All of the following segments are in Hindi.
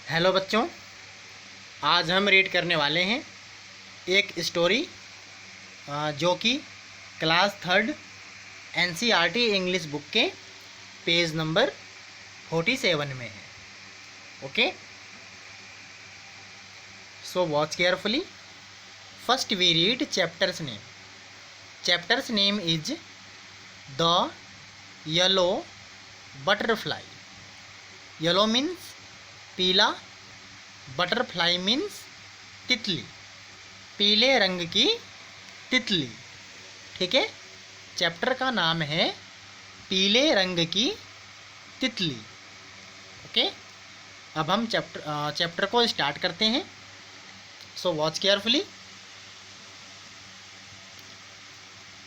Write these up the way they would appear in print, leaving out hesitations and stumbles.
हेलो बच्चों, आज हम रीड करने वाले हैं एक स्टोरी जो कि class third NCERT English book के पेज नंबर 47 में है। Okay, so watch carefully. First we read chapters name. Chapters name is the yellow butterfly. Yellow means पीला, बटरफ्लाई मीन्स तितली, पीले रंग की तितली। ठीक है, चैप्टर का नाम है पीले रंग की तितली। ओके, अब हम चैप्टर को स्टार्ट करते हैं। So watch carefully.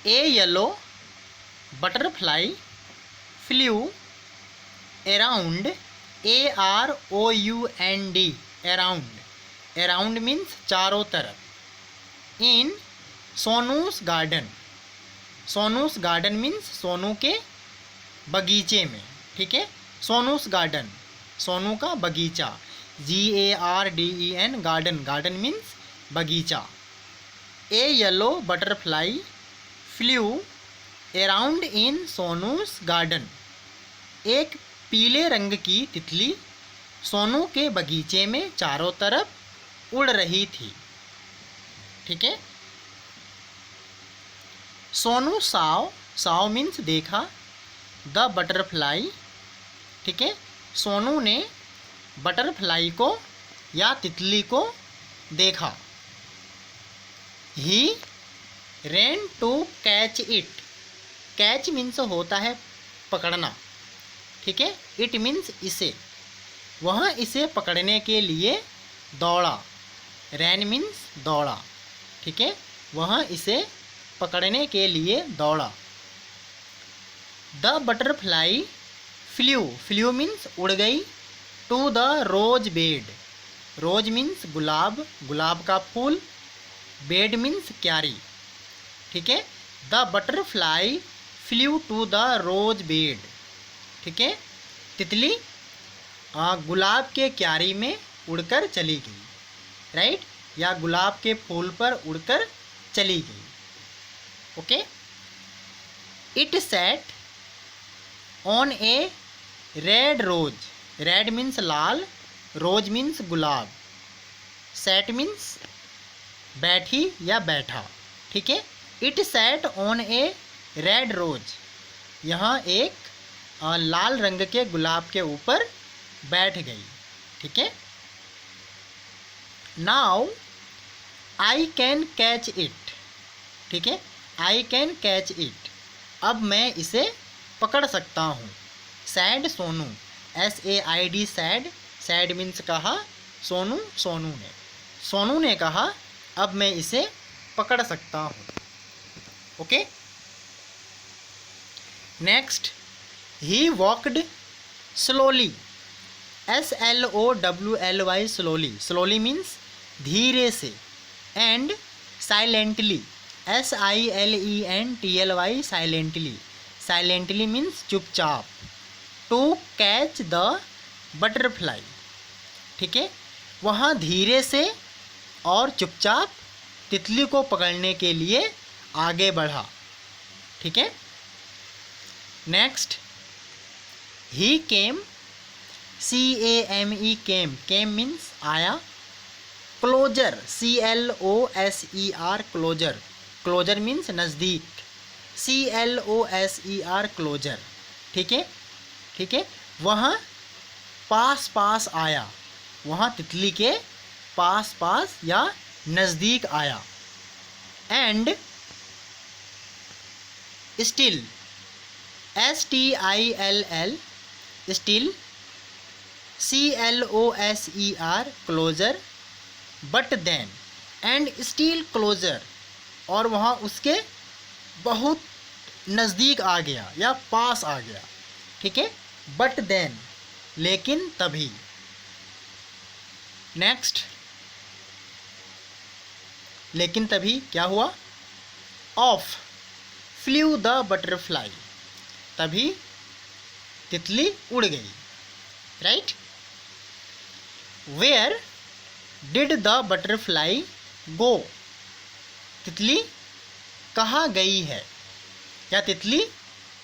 A yellow butterfly flew around, AROUND, around. Around means चारों तरफ। In Sonu's garden. Sonu's garden means Sonu के बगीचे में। ठीक है, सोनूस गार्डन, सोनू का बगीचा। GARDEN, garden. गार्डन मीन्स बगीचा। A yellow butterfly flew around in Sonu's garden. एक पीले रंग की तितली सोनू के बगीचे में चारों तरफ उड़ रही थी। ठीक है, सोनू साव, साव मीन्स देखा, द बटरफ्लाई। ठीक है, सोनू ने बटरफ्लाई को या तितली को देखा। He ran to catch it. Catch means होता है पकड़ना। ठीक है, इट मीन्स इसे। वह इसे पकड़ने के लिए दौड़ा। रैन मीन्स दौड़ा। ठीक है, वह इसे पकड़ने के लिए दौड़ा। The butterfly flew, flew means उड़ गई, to the rose bed. Rose means गुलाब, गुलाब का फूल। बेड मीन्स क्यारी। ठीक है, the butterfly flew to the rose bed. ठीक है, तितली गुलाब के क्यारी में उड़कर चली गई। राइट, या गुलाब के फूल पर उड़कर चली गई। Okay, it sat on a red rose. Red means लाल, रोज मीन्स गुलाब। सैट मीन्स बैठी या बैठा। ठीक है, it sat on a red rose. यहाँ एक लाल रंग के गुलाब के ऊपर बैठ गई। ठीक है, now I can catch it. ठीक है, आई कैन कैच इट, अब मैं इसे पकड़ सकता हूँ। Sad Sonu, SAID, sad. Sad means कहा, सोनू, सोनू ने कहा अब मैं इसे पकड़ सकता हूँ। Okay, next, he walked slowly. SLOWLY, slowly. Slowly means धीरे से। And silently, SILENTLY, silently. Silently means चुपचाप। To catch the butterfly. ठीक है, वहाँ धीरे से और चुपचाप तितली को पकड़ने के लिए आगे बढ़ा। ठीक है, next, he came, CAME, came. Came means आया। Closer, CLOSER, closer. Closer means नज़दीक, CLOSER, क्लोजर। ठीक है, ठीक है, वहाँ पास पास आया। वहाँ तितली के पास पास या नज़दीक आया। And still, STILL, still, CLOSER, closer. But then, and still closer, और वहाँ उसके बहुत नज़दीक आ गया या पास आ गया। ठीक है, बट देन, लेकिन तभी। नेक्स्ट, लेकिन तभी क्या हुआ? ऑफ फ्लू द बटरफ्लाई, तभी तितली उड़ गई। Right, where did the butterfly go, तितली कहाँ गई है या तितली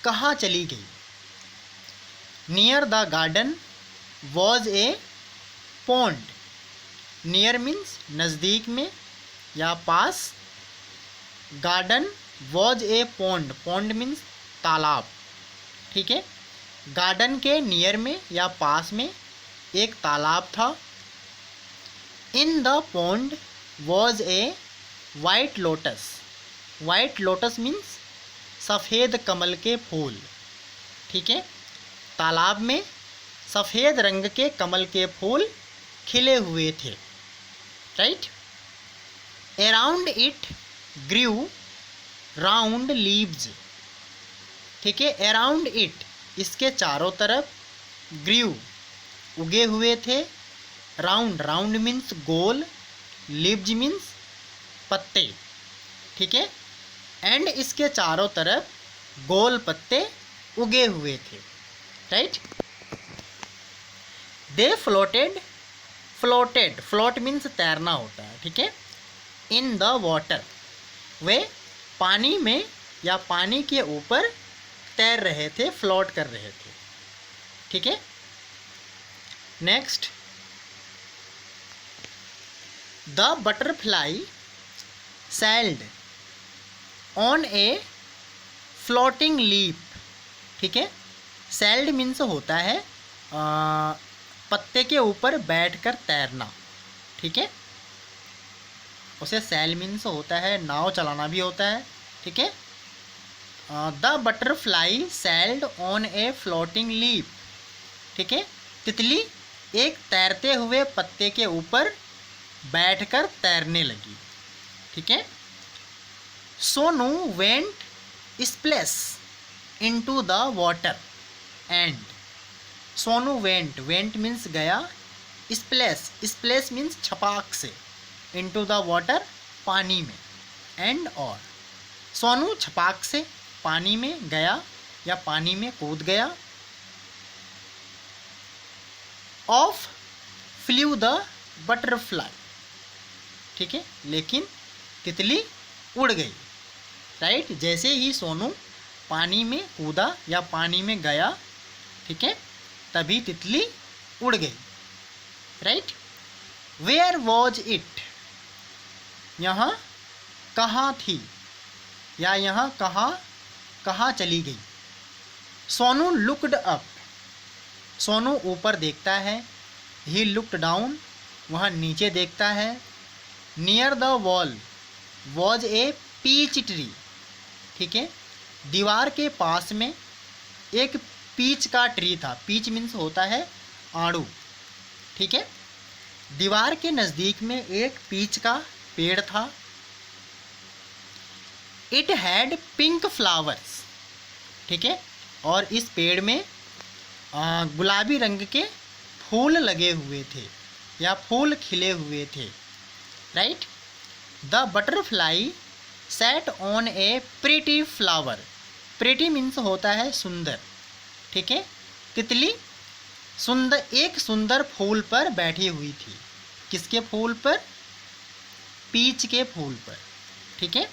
कहाँ चली गई। Near the garden was a pond, near means नज़दीक में या पास, garden was a pond, pond means तालाब, ठीक है। गार्डन के नियर में या पास में एक तालाब था। In the pond was a white lotus, white lotus means सफ़ेद कमल के फूल, ठीक है। तालाब में सफ़ेद रंग के कमल के फूल खिले हुए थे, right. Around it grew round leaves, ठीक है। अराउंड इट इसके चारों तरफ, ग्रू उगे हुए थे, राउंड, राउंड मीन्स गोल, लीव्स मीन्स पत्ते, ठीक है। एंड इसके चारों तरफ गोल पत्ते उगे हुए थे, राइट। दे फ्लोटेड, फ्लोटेड, फ्लोट मीन्स तैरना होता है, ठीक है। इन द वाटर, वे पानी में या पानी के ऊपर तैर रहे थे, फ्लोट कर रहे थे, ठीक है। Next, the butterfly sailed on a floating leaf, ठीक है। सैल्ड मीन्स होता है पत्ते के ऊपर बैठकर तैरना, ठीक है। उसे सैल मीन्स होता है नाव चलाना भी होता है, ठीक है। The butterfly sailed on a floating leaf, ठीक है। तितली एक तैरते हुए पत्ते के ऊपर बैठकर तैरने लगी, ठीक है। Sonu went splash into the water and, Sonu went, went means गया, स्प्लैश, स्प्लैश मीन्स छपाक से, इनटू द वाटर पानी में, एंड और, सोनू छपाक से पानी में गया या पानी में कूद गया। ऑफ फ्ल्यू द बटरफ्लाई, ठीक है, लेकिन तितली उड़ गई, राइट। जैसे ही सोनू पानी में कूदा या पानी में गया, ठीक है, तभी तितली उड़ गई, राइट। वेयर वॉज इट, यहाँ कहाँ थी या यहाँ कहाँ चली गई। सोनू लुक्ड अप, सोनू ऊपर देखता है। ही लुक्ड डाउन, वह नीचे देखता है। Near the wall was a peach tree, ठीक है। दीवार के पास में एक पीच का ट्री था, पीच मीन्स होता है आड़ू, ठीक है। दीवार के नज़दीक में एक पीच का पेड़ था। इट हैड पिंक फ्लावर्स, ठीक है, और इस पेड़ में गुलाबी रंग के फूल लगे हुए थे या फूल खिले हुए थे, right. The butterfly set on A pretty flower, pretty means होता है सुंदर, ठीक है। तितली एक सुंदर फूल पर बैठी हुई थी। किसके फूल पर? पीच के फूल पर, ठीक है।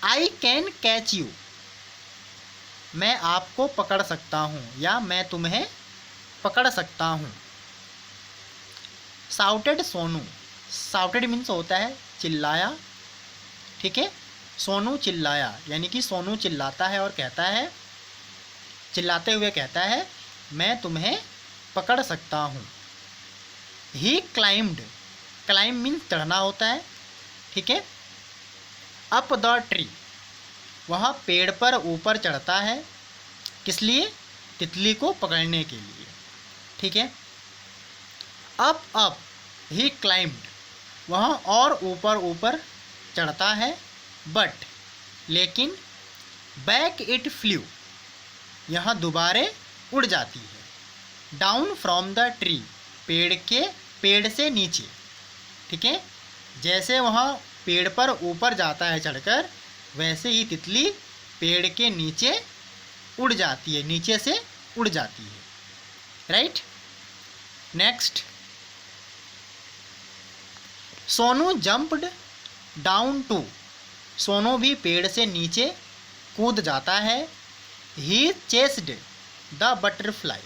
आई कैन कैच यू, मैं आपको पकड़ सकता हूँ या मैं तुम्हें पकड़ सकता हूँ। साउटेड सोनू, साउटेड मीन्स होता है चिल्लाया, ठीक है। सोनू चिल्लाया यानी कि सोनू चिल्लाता है और कहता है, चिल्लाते हुए कहता है मैं तुम्हें पकड़ सकता हूँ। ही क्लाइम्ड, क्लाइम मीन्स चढ़ना होता है, ठीक है। अप द ट्री, वह पेड़ पर ऊपर चढ़ता है। किस लिए? तितली को पकड़ने के लिए, ठीक है। अप ही क्लाइम्ड, वह और ऊपर ऊपर चढ़ता है। बट लेकिन बैक इट फ्लू, यह दोबारे उड़ जाती है। डाउन फ्रॉम द ट्री, पेड़ से नीचे, ठीक है। जैसे वह पेड़ पर ऊपर जाता है चढ़कर, वैसे ही तितली पेड़ के नीचे उड़ जाती है, नीचे से उड़ जाती है, right. Next, Sonu jumped down to, Sonu भी पेड़ से नीचे कूद जाता है। He chased the butterfly,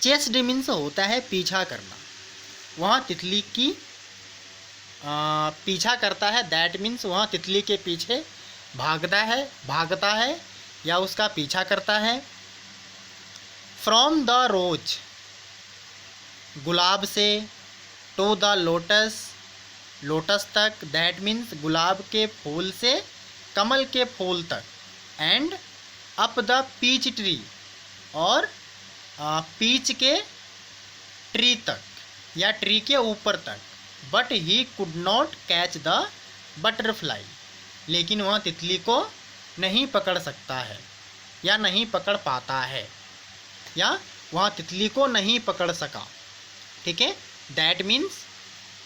chased means होता है पीछा करना, वहाँ तितली की पीछा करता है, दैट मीन्स वहाँ तितली के पीछे भागता है या उसका पीछा करता है। फ्रॉम द रोज, गुलाब से, टू द लोटस, लोटस तक, दैट मीन्स गुलाब के फूल से कमल के फूल तक। And up the peach tree, और पीच के ट्री तक या ट्री के ऊपर तक। But he could not catch the butterfly, लेकिन वह तितली को नहीं पकड़ सकता है या नहीं पकड़ पाता है, या वह तितली को नहीं पकड़ सका। ठीक है, दैट मीन्स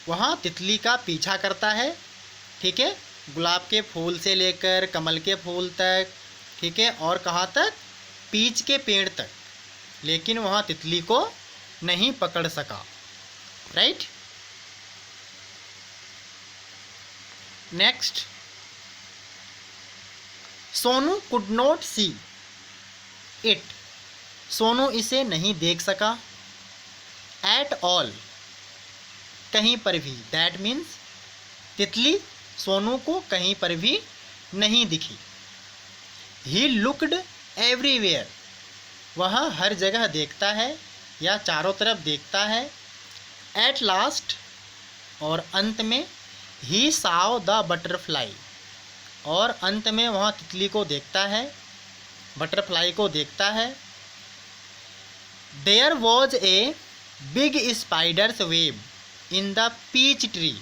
वह तितली का पीछा करता है। ठीक है, गुलाब के फूल से लेकर कमल के फूल तक, ठीक है, और कहाँ तक, पीच के पेड़ तक, लेकिन वह तितली को नहीं पकड़ सका। Right. Next, Sonu could not see it, Sonu इसे नहीं देख सका। एट ऑल, कहीं पर भी, दैट मीन्स तितली सोनू को कहीं पर भी नहीं दिखी। ही लुक्ड एवरीवेयर, वह हर जगह देखता है या चारों तरफ देखता है। एट लास्ट, और अंत में, ही साव द बटरफ्लाई, और अंत में वह तितली को देखता है, बटरफ्लाई को देखता है। There was a big spider's web in the peach tree,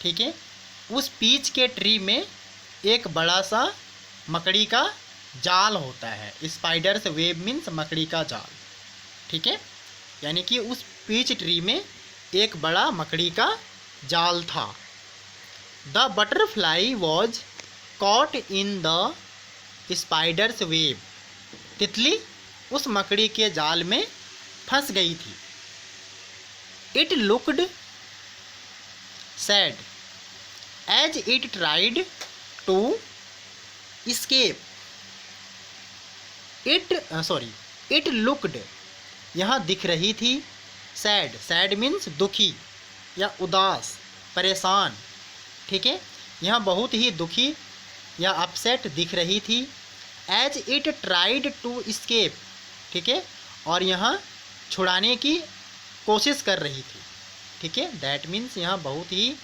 ठीक है, उस पीच के ट्री में एक बड़ा सा मकड़ी का जाल होता है। स्पाइडर्स वेब मीन्स मकड़ी का जाल। ठीक है, यानी कि उस पीच ट्री में एक बड़ा मकड़ी का जाल था। The butterfly was caught in the spider's web, तितली उस मकड़ी के जाल में फंस गई थी। It looked sad as it tried to escape। It looked, यहाँ दिख रही थी, सैड, सैड मीन्स दुखी या उदास, परेशान। ठीक है, यहाँ बहुत ही दुखी या अपसेट दिख रही थी। As it tried to escape, ठीक है, और यहाँ छुड़ाने की कोशिश कर रही थी। ठीक है, दैट मीन्स यहाँ बहुत ही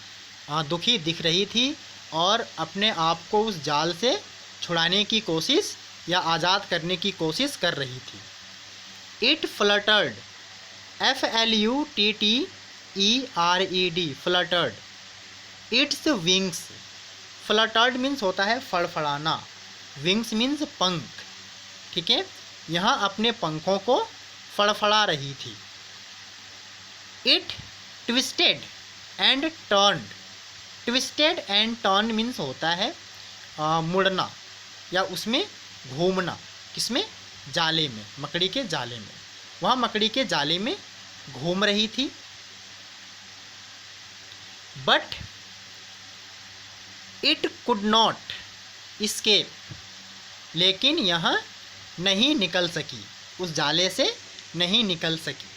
दुखी दिख रही थी और अपने आप को उस जाल से छुड़ाने की कोशिश या आज़ाद करने की कोशिश कर रही थी। It fluttered, FLUTTERED, fluttered, its wings, fluttered means होता है फड़फड़ाना, विंग्स मीन्स पंख। ठीक है, यहाँ अपने पंखों को फड़फड़ा रही थी। It twisted and turned, twisted and turn means होता है मुड़ना या उसमें घूमना। किसमें? जाले में, मकड़ी के जाले में। वह मकड़ी के जाले में घूम रही थी। But it could not escape, लेकिन यह नहीं निकल सकी, उस जाले से नहीं निकल सकी।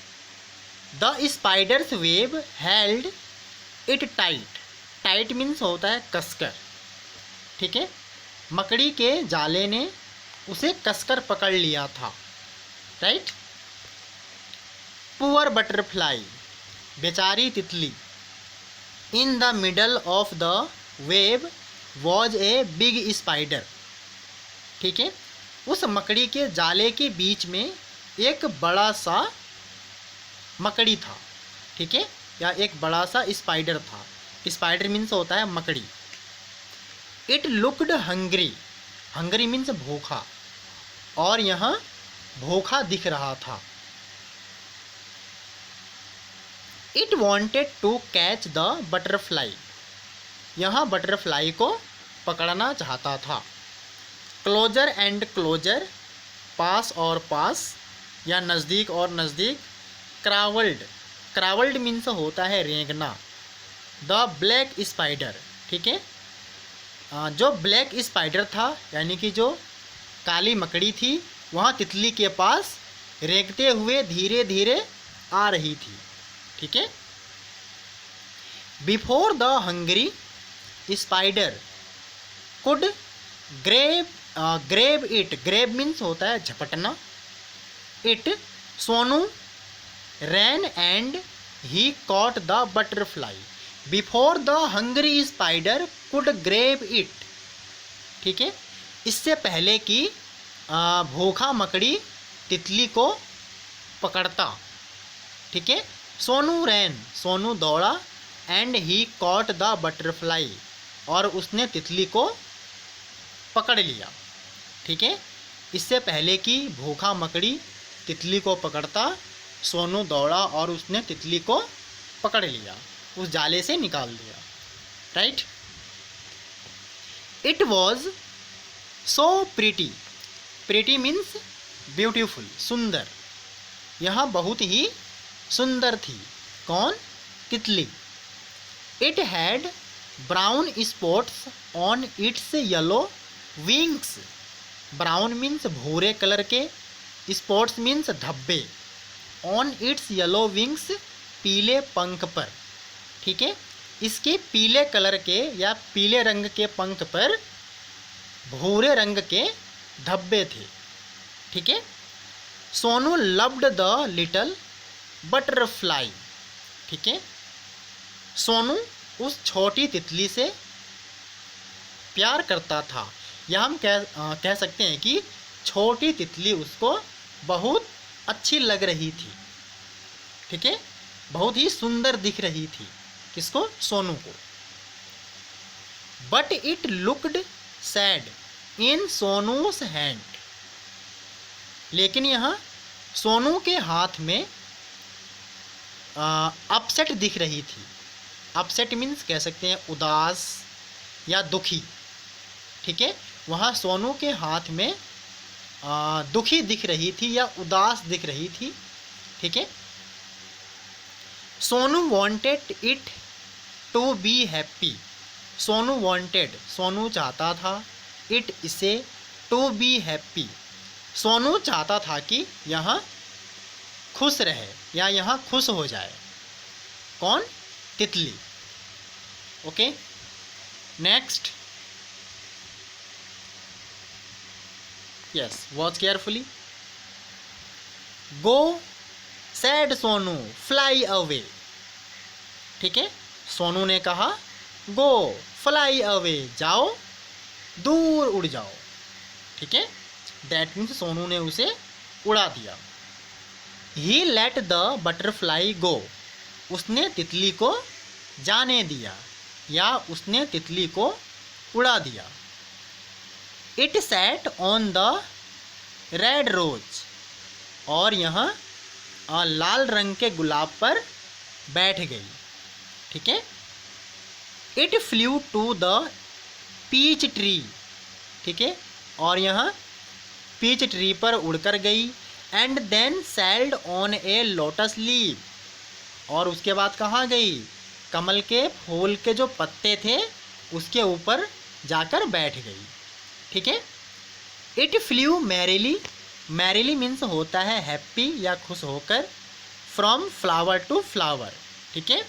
The spider's web held it tight, tight means होता है कसकर। ठीक है, मकड़ी के जाले ने उसे कसकर पकड़ लिया था। राइट। पुअर बटरफ्लाई, बेचारी तितली। In the middle of the web was a big spider, ठीक है, उस मकड़ी के जाले के बीच में एक बड़ा सा मकड़ी था। ठीक है, या एक बड़ा सा स्पाइडर था। स्पाइडर मीन्स होता है मकड़ी। It looked hungry, hungry means भूखा, और यहाँ भूखा दिख रहा था। It wanted to catch the butterfly, यहाँ बटरफ्लाई को पकड़ना चाहता था। क्लोजर एंड क्लोजर, पास और पास या नज़दीक और नज़दीक। क्रावल्ड, क्रावल्ड मीन्स होता है रेंगना। द ब्लैक स्पाइडर, ठीक है, जो ब्लैक स्पाइडर था यानी कि जो काली मकड़ी थी, वहाँ तितली के पास रेंगते हुए धीरे धीरे आ रही थी, ठीक है। Before the hungry spider could grab it, grab means होता है झपटना, it Sonu ran and he caught the butterfly before the hungry spider could grab it, ठीक है, इससे पहले कि भूखा मकड़ी तितली को पकड़ता, ठीक है। सोनू रैन, सोनू दौड़ा, and he caught the butterfly, और उसने तितली को पकड़ लिया, ठीक है। इससे पहले कि भूखा मकड़ी तितली को पकड़ता, सोनू दौड़ा और उसने तितली को पकड़ लिया, उस जाले से निकाल दिया, right. It was so pretty, pretty means beautiful, सुंदर, यह बहुत ही सुंदर थी। कौन? तितली। It had brown spots on it's yellow wings, brown means भूरे कलर के, स्पॉट्स मीन्स धब्बे, ऑन इट्स येलो विंग्स पीले पंख पर, ठीक है। इसके पीले कलर के या पीले रंग के पंख पर भूरे रंग के धब्बे थे, ठीक है। Sonu loved the little butterfly, ठीक है, सोनू उस छोटी तितली से प्यार करता था, या हम कह सकते हैं कि छोटी तितली उसको बहुत अच्छी लग रही थी, ठीक है, बहुत ही सुंदर दिख रही थी। किसको? सोनू को। But it looked sad in Sonu's hand, लेकिन यहाँ सोनू के हाथ में अपसेट दिख रही थी। अपसेट मीन्स कह सकते हैं उदास या दुखी, ठीक है। वहाँ सोनू के हाथ में दुखी दिख रही थी या उदास दिख रही थी, ठीक है। Sonu wanted it to be happy, Sonu wanted, Sonu चाहता था, इट इसे, टू बी हैप्पी, सोनू चाहता था कि यहाँ खुश रहे या यहाँ खुश हो जाए। कौन? तितली। Okay, next. Yes, watch carefully. Go said Sonu fly away, ठीक है, सोनू ने कहा गो फ्लाई अवे, जाओ, दूर उड़ जाओ, ठीक है। दैट मीन्स सोनू ने उसे उड़ा दिया। ही लेट द बटरफ्लाई गो, उसने तितली को जाने दिया या उसने तितली को उड़ा दिया। It sat on the red rose, और यहाँ लाल रंग के गुलाब पर बैठ गई, ठीक है। It flew to the peach tree, ठीक है, और यहाँ पीच ट्री पर उड़कर गई। And then settled on a lotus leaf, और उसके बाद कहाँ गई? कमल के फूल के जो पत्ते थे उसके ऊपर जाकर बैठ गई, ठीक है। It flu merrily, merrily means होता है हैप्पी या खुश होकर, फ्रॉम फ्लावर टू फ्लावर, ठीक है।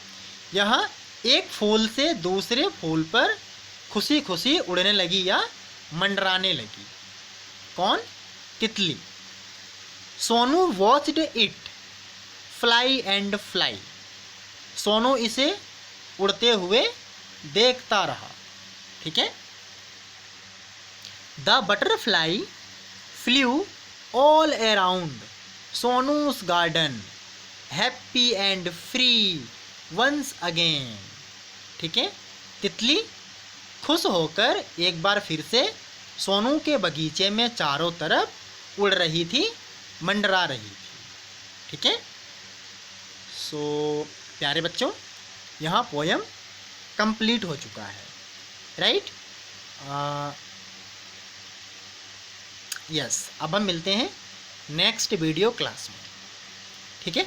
यहाँ एक फूल से दूसरे फूल पर खुशी खुशी उड़ने लगी या मंडराने लगी। कौन? तितली। Sonu watched it fly and fly, Sonu इसे उड़ते हुए देखता रहा, ठीक है। The butterfly flew all around Sonu's garden happy and free once again, ठीक है। तितली खुश होकर एक बार फिर से सोनू के बगीचे में चारों तरफ उड़ रही थी, मंडरा रही थी, ठीक है। सो प्यारे बच्चों, यहाँ पोयम कंप्लीट हो चुका है, राइट। यस, अब हम मिलते हैं नेक्स्ट वीडियो क्लास में, ठीक है।